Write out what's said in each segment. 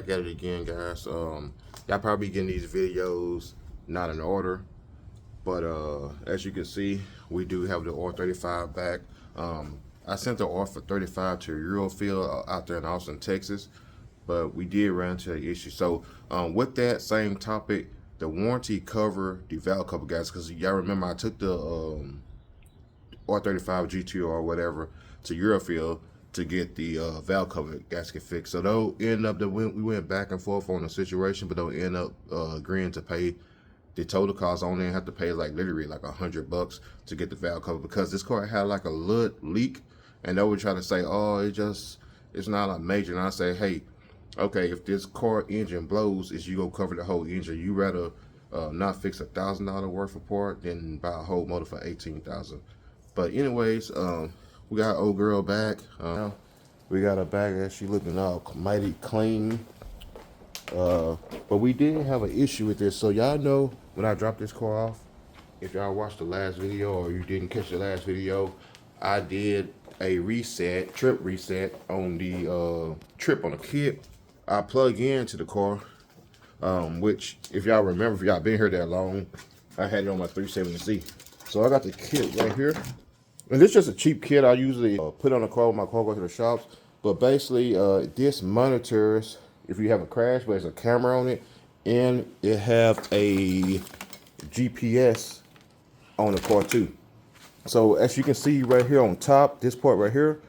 back at it again, guys. Y'all probably getting these videos not in order, but as you can see, we do have the R35 back. I sent the R35 to Eurofield out there in Austin, Texas, but we did run into an issue. So with that same topic, the warranty cover the valve cover, guys, because y'all remember I took the r35Gtr or whatever to Eurofield to get the valve cover gasket fixed. So they'll end up that we went back and forth on the situation, but they'll end up agreeing to pay the total cost. I only have to pay like literally like $100 to get the valve cover, because this car had like a little leak, and they would try to say, oh, it's not a major. And I say, hey, okay, if this car engine blows, is you gonna cover the whole engine? You rather not fix $1,000 worth of part than buy a whole motor for $18,000. But anyways, we got old girl back. We got her back, and she looking all mighty clean. But we did have an issue with this. So y'all know when I dropped this car off, if y'all watched the last video or you didn't catch the last video, I did a trip reset on the trip on the kit. I plug into the car, which if y'all remember, if y'all been here that long, I had it on my 370Z. So I got the kit right here. And this is just a cheap kit I usually put on the car when my car goes to the shops. But basically, this monitors if you have a crash, but there's a camera on it, and it have a GPS on the car too. So as you can see right here on top, this part right here,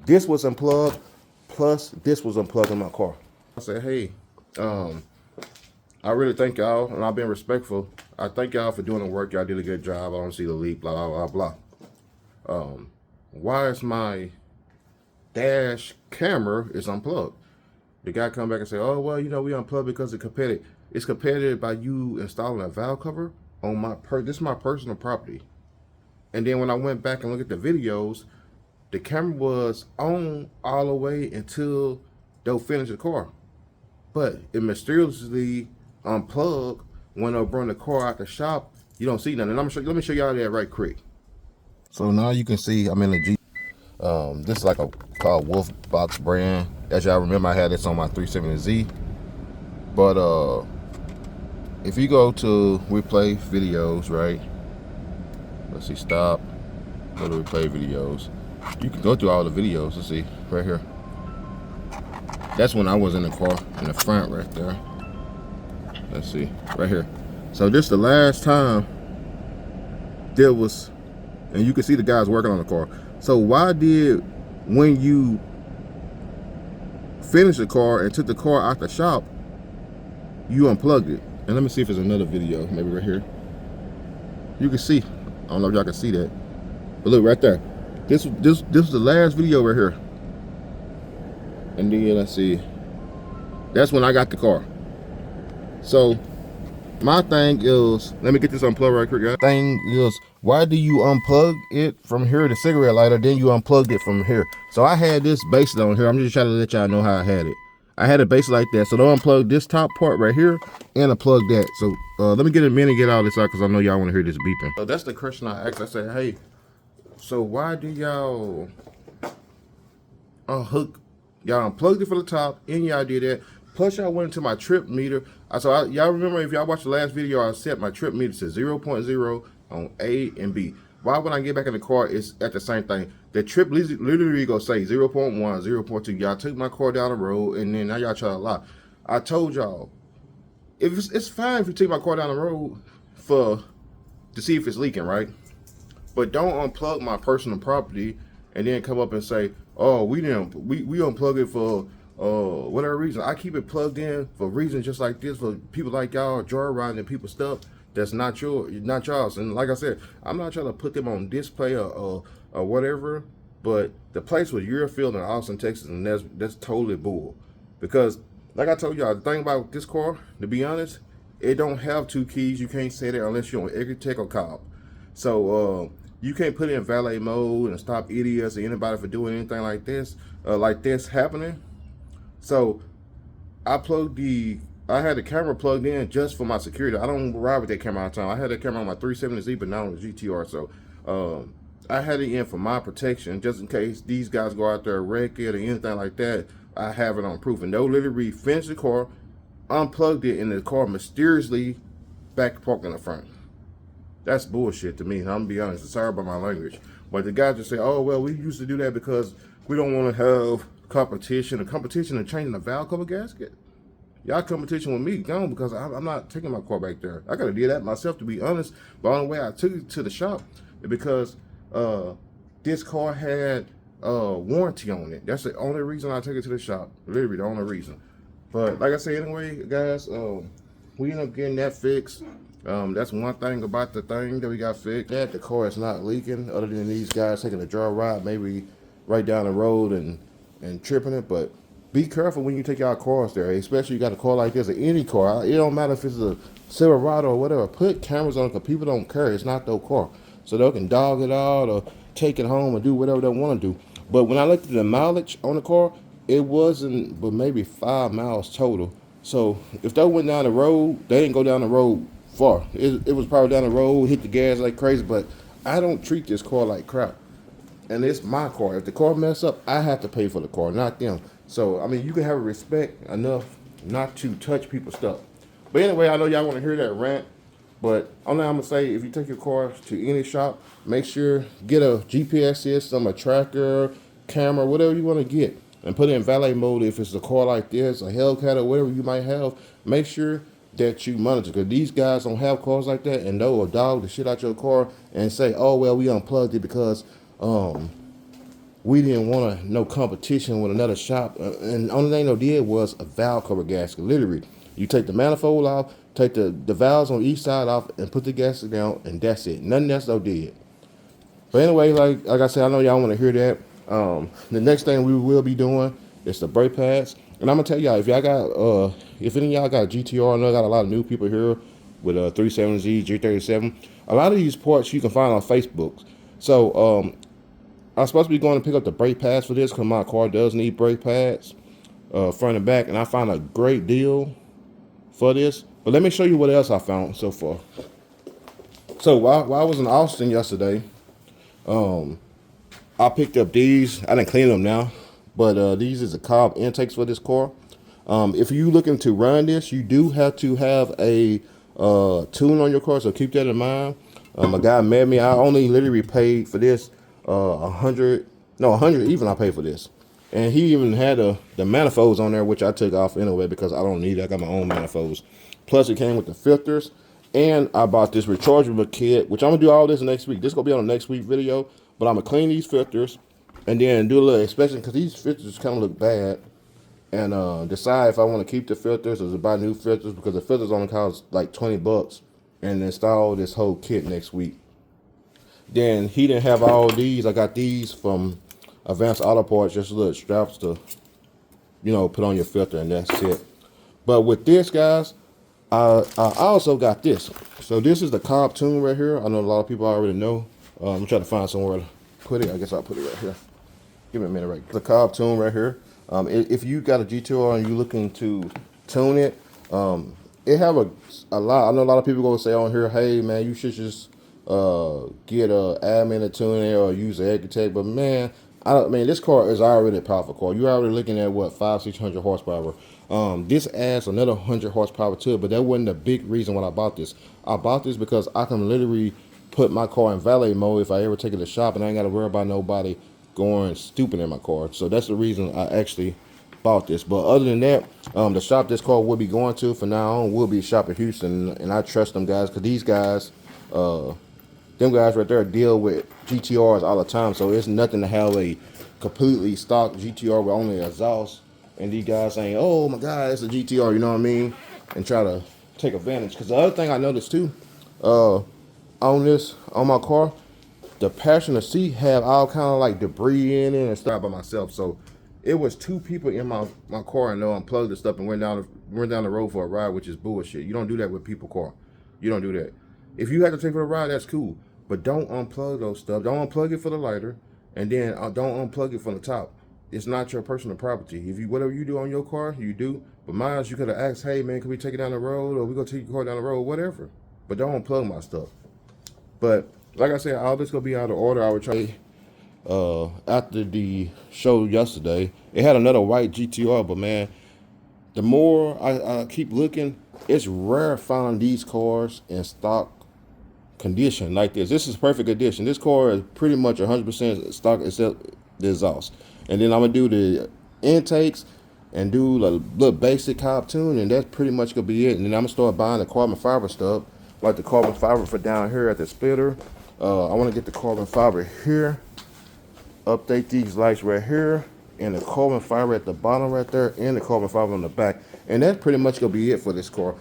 this was unplugged, plus this was unplugged in my car. I said, hey, I really thank y'all, and I've been respectful. I thank y'all for doing the work. Y'all did a good job. I don't see the leak, blah, blah, blah, blah. Why is my dash camera is unplugged? The guy come back and say, oh, well, you know, we unplugged because it's competitive. It's competitive by you installing a valve cover on my this is my personal property. And then when I went back and looked at the videos, the camera was on all the way until they'll finish the car. But it mysteriously unplugged when they bring the car out the shop. You don't see nothing. And let me show y'all that right quick. So now you can see I'm in the Jeep. This is like a called Wolf Box brand. As y'all remember, I had this on my 370Z. But if you go to replay videos, right? Let's see, stop. Go to replay videos. You can go through all the videos. Let's see, right here. That's when I was in the car, in the front right there. Let's see, right here. So this the last time there was, and you can see the guys working on the car. So why did, when you finished the car and took the car out the shop, you unplugged it? And let me see if there's another video, maybe right here. You can see, I don't know if y'all can see that, but look right there. This is the last video right here. And then let's see, that's when I got the car. So my thing is, let me get this unplugged right quick, guys. Thing is, why do you unplug it from here, the cigarette lighter, then you unplugged it from here? So I had this basically on here. I'm just trying to let y'all know how I had it. I had it basically like that. So don't unplug this top part right here and unplug that. So let me get a minute and get all this out, because I know y'all want to hear this beeping. So that's the question I asked. I said, hey, so why do y'all y'all unplugged it from the top, and y'all did that? Plus y'all went into my trip meter. So y'all remember, if y'all watched the last video, I set my trip meter to 0.0 on A and B. Why when I get back in the car, it's at the same thing? The trip literally go say 0.1, 0.2. Y'all took my car down the road, and then now y'all try to lie. I told y'all, if it's fine if you take my car down the road to see if it's leaking, right? But don't unplug my personal property and then come up and say, oh, we unplug it for whatever reason. I keep it plugged in for reasons just like this, for people like y'all joyriding and people stuff that's not y'all's. And like I said, I'm not trying to put them on display or whatever, but the place was Eurofield in Austin, Texas, and that's totally bull. Because like I told y'all, the thing about this car, to be honest, it don't have 2 keys. You can't set it unless you're on Egotech or Cobb. So you can't put it in valet mode and stop idiots or anybody for doing anything like this happening. So I had the camera plugged in just for my security. I don't ride with that camera all the time. I had that camera on my 370Z, but not on the GTR. So I had it in for my protection, just in case these guys go out there, wreck it or anything like that. I have it on proof. And they'll literally finish the car, unplugged it, and the car mysteriously back parked in the front. That's bullshit to me. I'm gonna be honest. Sorry about my language, but the guy just say, "Oh well, we used to do that because we don't want to have competition. A competition of changing the valve cover gasket. Y'all competition with me, gone, because I'm not taking my car back there. I gotta do that myself, to be honest. But the only way I took it to the shop is because this car had warranty on it. That's the only reason I took it to the shop. Literally the only reason. But like I said, anyway, guys, we end up getting that fixed. That's one thing about the thing that we got fixed. That the car is not leaking, other than these guys taking a joyride, maybe right down the road and tripping it. But be careful when you take your cars there, especially you got a car like this or any car. It don't matter if it's a Silverado or whatever. Put cameras on it because people don't care. It's not their car, so they can dog it out or take it home or do whatever they want to do. But when I looked at the mileage on the car, it wasn't but maybe 5 miles total. So if they went down the road, they didn't go down the road far. It was probably down the road, hit the gas like crazy. But I don't treat this car like crap. And it's my car. If the car mess up, I have to pay for the car, not them. So, I mean, you can have respect enough not to touch people's stuff. But anyway, I know y'all want to hear that rant. But only I'm going to say, if you take your car to any shop, make sure get a GPS system, a tracker, camera, whatever you want to get. And put it in valet mode if it's a car like this, a Hellcat or whatever you might have. Make sure that you monitor. Because these guys don't have cars like that. And they'll dog the shit out your car and say, oh, well, we unplugged it because we didn't want no competition with another shop. And the only thing they did was a valve cover gasket. Literally, you take the manifold off, take the valves on each side off, and put the gasket down, and that's it. Nothing else they did. But anyway, like I said, I know y'all want to hear that. The next thing we will be doing is the brake pads. And I'm gonna tell y'all, if y'all got, if any of y'all got a GTR, I know I got a lot of new people here with a 370Z, G37. A lot of these parts you can find on Facebook. So I'm supposed to be going to pick up the brake pads for this because my car does need brake pads, front and back, and I found a great deal for this. But let me show you what else I found so far. So while I was in Austin yesterday, I picked up these. I didn't clean them now, but these is the Cobb intakes for this car. If you looking to run this, you do have to have a tune on your car, so keep that in mind. A guy met me. I only literally paid for this $100 even I paid for this. And he even had the manifolds on there, which I took off anyway because I don't need it. I got my own manifolds. Plus it came with the filters. And I bought this rechargeable kit, which I'm going to do all this next week. This is going to be on the next week video. But I'm going to clean these filters and then do a little inspection because these filters kind of look bad. And decide if I want to keep the filters or to buy new filters, because the filters only cost like $20. And install this whole kit next week. Then he didn't have all these. I got these from Advanced Auto Parts, just little straps to, put on your filter, and that's it. But with this, guys, I also got this. So this is the Cobb tune right here. I know a lot of people already know. I'm trying to find somewhere to put it. I guess I'll put it right here. Give me a minute, right? The Cobb tune right here. If you got a GTR and you're looking to tune it, it have a lot. I know a lot of people gonna say on here, hey man, you should just get a admin to tune it or use an architect. But man, this car is already a powerful car. You're already looking at what, 500-600 horsepower. This adds another 100 horsepower to it, but that wasn't the big reason why I bought this. I bought this because I can literally put my car in valet mode if I ever take it to shop, and I ain't got to worry about nobody going stupid in my car. So that's the reason I actually bought this. But other than that, the shop this car will be going to from now on will be a shop in Houston, and I trust them guys because these guys, them guys right there deal with GTRs all the time. So it's nothing to have a completely stock GTR with only exhaust, and these guys saying, oh my God, it's a GTR, you know what I mean? And try to take advantage. Because the other thing I noticed too, on my car, the passenger seat had all kind of like debris in it and stuff by myself. So it was 2 people in my car, and they unplugged the stuff and went down the road for a ride, which is bullshit. You don't do that with people's car. You don't do that. If you have to take for a ride, that's cool. But don't unplug those stuff. Don't unplug it for the lighter, and then don't unplug it from the top. It's not your personal property. If you whatever you do on your car, you do. But mine, you could have asked, hey man, can we take it down the road, or we gonna take your car down the road, whatever. But don't unplug my stuff. But like I said, all this gonna be out of order. I would try after the show yesterday. It had another white GTR, but man, the more I keep looking, it's rare finding these cars in stock condition like this. This is perfect condition. This car is pretty much 100% stock except the exhaust. And then I'm gonna do the intakes and do a little basic cob tune, and that's pretty much gonna be it. And then I'm gonna start buying the carbon fiber stuff, like the carbon fiber for down here at the splitter. I want to get the carbon fiber here, update these lights right here, and the carbon fiber at the bottom right there, and the carbon fiber on the back. And that's pretty much gonna be it for this car.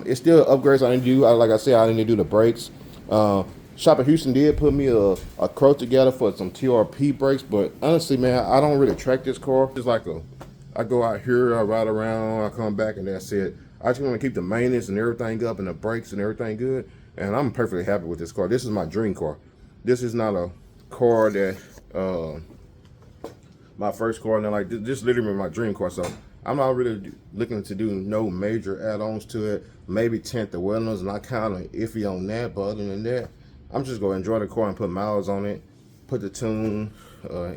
It's still upgrades I need to do. Like I said, I need to do the brakes. Shop in Houston did put me a quote together for some TRP brakes, but honestly, man, I don't really track this car. Just like I go out here, I ride around, I come back, and that's it. I just want to keep the maintenance and everything up, and the brakes and everything good, and I'm perfectly happy with this car. This is my dream car. This is not a car that my first car, and like this literally my dream car. So I'm not really looking to do no major add-ons to it. Maybe tint the windows, and I kind of iffy on that. But other than that, I'm just gonna enjoy the car and put miles on it, put the tune,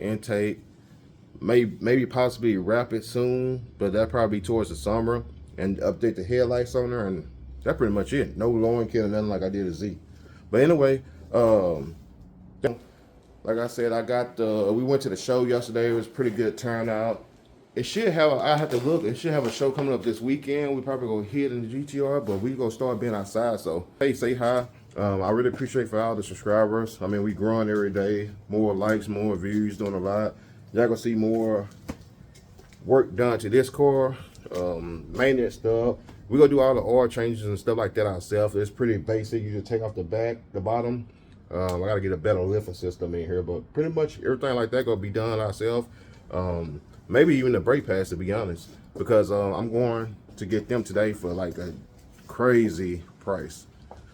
intake, maybe possibly wrap it soon, but that probably be towards the summer, and update the headlights on there, and that's pretty much it. No lowering kit or nothing like I did a Z. But anyway, like I said, we went to the show yesterday. It was pretty good turnout. It should have, I have to look, it should have a show coming up this weekend. We probably gonna hit in the GTR, but we gonna start being outside. So, hey, say hi. I really appreciate for all the subscribers. I mean, we growing every day. More likes, more views, doing a lot. Y'all gonna see more work done to this car, maintenance stuff. We gonna do all the oil changes and stuff like that ourselves. It's pretty basic. You just take off the back, the bottom. I gotta get a better lifting system in here, but pretty much everything like that gonna be done ourselves. Maybe even the brake pads, to be honest, because I'm going to get them today for like a crazy price.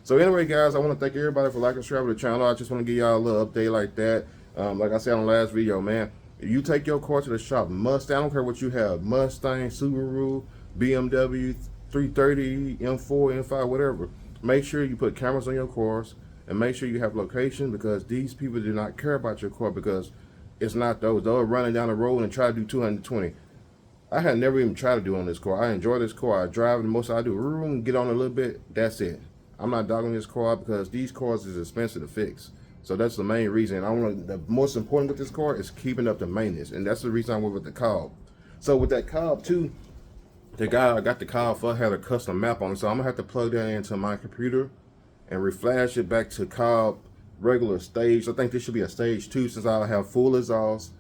So anyway, guys, I want to thank everybody for liking and subscribing to the channel. I just want to give y'all a little update like that. Like I said on the last video, man, if you take your car to the shop, Mustang, I don't care what you have, Mustang, Subaru, BMW, 330, M4, M5, whatever, make sure you put cameras on your cars and make sure you have location, because these people do not care about your car, because it's not those. They're running down the road and try to do 220. I had never even tried to do on this car. I enjoy this car. I drive, and most I do, get on a little bit, that's it. I'm not dogging this car because these cars is expensive to fix. So that's the main reason. The most important with this car is keeping up the maintenance, and that's the reason I went with the cob. So with that cob too, the guy I got the cob for had a custom map on it, so I'm gonna have to plug that into my computer and reflash it back to cob regular stage. I think this should be a stage 2, since I have full exhaust.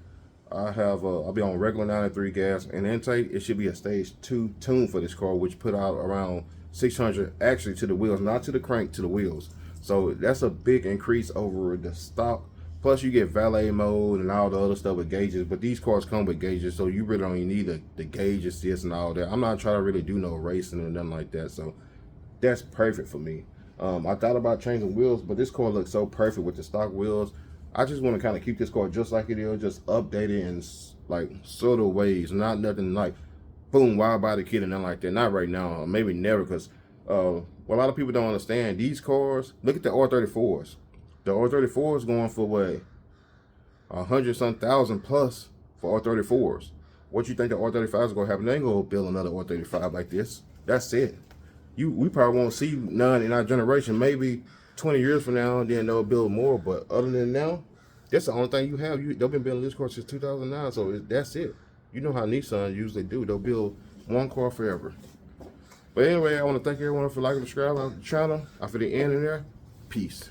I'll be on regular 93 gas and intake. It should be a stage 2 tune for this car, which put out around 600 actually to the wheels, not to the crank, to the wheels. So that's a big increase over the stock. Plus you get valet mode and all the other stuff with gauges, but these cars come with gauges, so you really don't even need the gauge assist and all that. I'm not trying to really do no racing or nothing like that, so that's perfect for me. I thought about changing wheels, but this car looks so perfect with the stock wheels. I just want to kind of keep this car just like it is, just update it in like subtle ways, not nothing like boom, wide body kit and nothing like that. Not right now, maybe never, because what a lot of people don't understand, these cars, look at the R34s. The R34 is going for what, 100-some thousand plus for R34s. What you think the R35 is gonna happen? They ain't gonna build another R35 like this. That's it. We probably won't see none in our generation. Maybe 20 years from now, then they'll build more. But other than now, that's the only thing you have. They've been building this car since 2009, so that's it. You know how Nissan usually do. They'll build one car forever. But anyway, I want to thank everyone for liking and subscribing to the channel. After the end in there, peace.